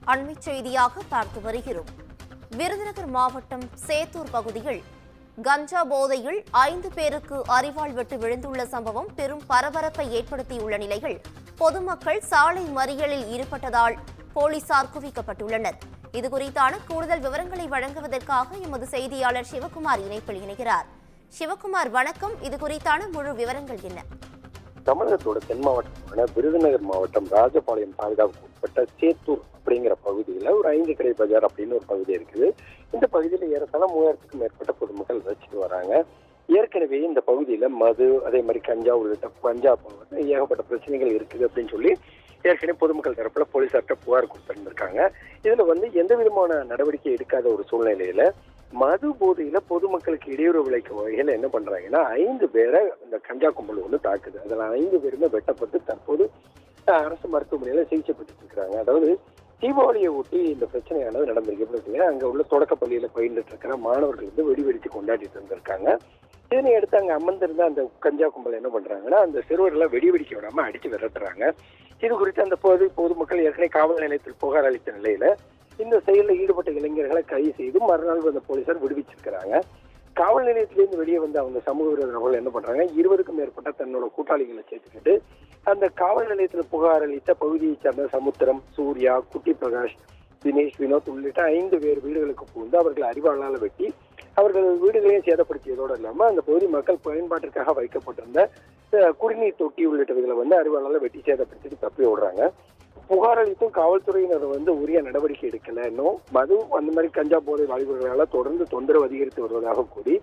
அண்மை செய்தியாக பார்த்து வருகிறோம். விருதுநகர் மாவட்டம் சேத்தூர் பகுதியில் கஞ்சா போதையில் 5 பேருக்கு அரிவாள் வெட்டு விழுந்துள்ள சம்பவம் பெரும் பரபரப்பை ஏற்படுத்தியுள்ள நிலையில் பொதுமக்கள் சாலை மறியலில் ஈடுபட்டதால் போலீசார் குவிக்கப்பட்டுள்ளனர். இதுகுறித்தான கூடுதல் விவரங்களை வழங்குவதற்காக எமது செய்தியாளர் சிவகுமார் இணைப்பில் இணைகிறார். சிவகுமார், வணக்கம். இதுகுறித்தான முழு விவரங்கள் என்ன? தமிழகத்தோட தென் மாவட்டமான விருதுநகர் மாவட்டம் ராஜபாளையம் தாலுகாவுக்கு உட்பட்ட சேத்தூர் அப்படிங்கிற பகுதியில் ஒரு 5 கடை பஜார் அப்படின்னு ஒரு பகுதி இருக்குது. இந்த பகுதியில் ஏறத்தாழ 3000க்கும் மேற்பட்ட பொதுமக்கள் வச்சுட்டு வராங்க. ஏற்கனவே இந்த பகுதியில மது, அதே மாதிரி கஞ்சா உள்ளிட்ட ஏகப்பட்ட பிரச்சனைகள் இருக்குது அப்படின்னு சொல்லி ஏற்கனவே பொதுமக்கள் தரப்புல போலீசார்கிட்ட புகார் கொடுத்திருந்திருக்காங்க. இதுல எந்த விதமான நடவடிக்கை எடுக்காத ஒரு சூழ்நிலையில மது போதையில பொதுமக்களுக்கு இடையூறு விளைக்கும் வகையில என்ன பண்றாங்கன்னா 5 பேரை இந்த கஞ்சா கும்பல் தாக்குது. அதுல 5 பேருமே வெட்டப்பட்டு தற்போது அரசு மருத்துவமனையில சிகிச்சை பெற்றுட்டு இருக்காங்க. அதாவது தீபாவளியை ஒட்டி இந்த பிரச்சனையானது நடந்திருக்கு. அங்க உள்ள தொடக்க பள்ளியில பயின்றுட்டு இருக்கிற மாணவர்கள் வெடி வெடித்து கொண்டாடிட்டு இருந்திருக்காங்க. இதனை அடுத்து அங்க அமர்ந்திருந்த அந்த கஞ்சா கும்பல் என்ன பண்றாங்கன்னா அந்த சிறுவர்களை வெடி வெடிக்க விடாம அடிச்சு விரட்டுறாங்க. இது குறித்து அந்த பொதுமக்கள் ஏற்கனவே காவல் நிலையத்தில் புகார் அளித்த நிலையில இந்த செயலில் ஈடுபட்ட இளைஞர்களை கைது செய்து மறுநாள் வந்த போலீசார் விடுவிச்சிருக்கிறாங்க. காவல் நிலையத்திலிருந்து வெளியே வந்து அவங்க சமூக விரோத நபர்கள் என்ன பண்றாங்க, 20க்கும் மேற்பட்ட தன்னோட கூட்டாளிகளை சேர்த்துக்கிட்டு அந்த காவல் நிலையத்தில் புகார் அளித்த பகுதியை சேர்ந்த சமுத்திரம், சூர்யா, குட்டி பிரகாஷ், தினேஷ், வினோத் உள்ளிட்ட 5 பேர் வீடுகளுக்கு புகுந்து அவர்கள் அரிவாளால் வெட்டி அவர்கள் வீடுகளையும் சேதப்படுத்தியதோடு இல்லாம அந்த பகுதி மக்கள் பயன்பாட்டிற்காக வைக்கப்பட்டிருந்த குடிநீர் தொட்டி உள்ளிட்டவைகளை அரிவாளால் வெட்டி சேதப்படுத்திட்டு தப்பி ஓடுறாங்க. புகார் அளித்தும் காவல்துறையினர் உரிய நடவடிக்கை எடுக்கல. இன்னும் மது அந்த மாதிரி கஞ்சா போதை வாலிபர்களால தொடர்ந்து தொந்தரவு அதிகரித்து வருவதாக கூறி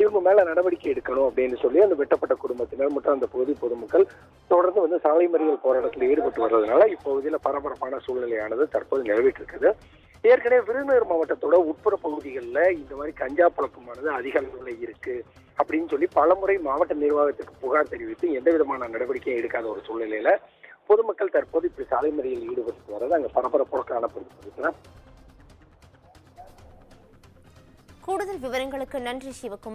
இவங்க மேல நடவடிக்கை எடுக்கணும் அப்படின்னு சொல்லி அந்த வெட்டப்பட்ட குடும்பத்தினர் மற்றும் அந்த பகுதி பொதுமக்கள் தொடர்ந்து சாலை மறியல் போராட்டத்தில் ஈடுபட்டு வருவதனால இப்பகுதியில பரபரப்பான சூழ்நிலையானது தற்போது நிலவிட்டு இருக்குது. ஏற்கனவே விருதுநகர் மாவட்டத்தோட உட்புற பகுதிகளில் இந்த மாதிரி கஞ்சா புழக்கமானது அதிக அளவில் இருக்கு அப்படின்னு சொல்லி பலமுறை மாவட்ட நிர்வாகத்துக்கு புகார் தெரிவித்து எந்த விதமான நடவடிக்கையும் எடுக்காத ஒரு சூழ்நிலையில பொதுமக்கள் தற்போது இப்படி சாலை மறியலில் ஈடுபட்டு வர்றது அங்க பரபரப்போட காணப்படுகிறது. கூடுதல் விவரங்களுக்கு நன்றி சிவகுமார்.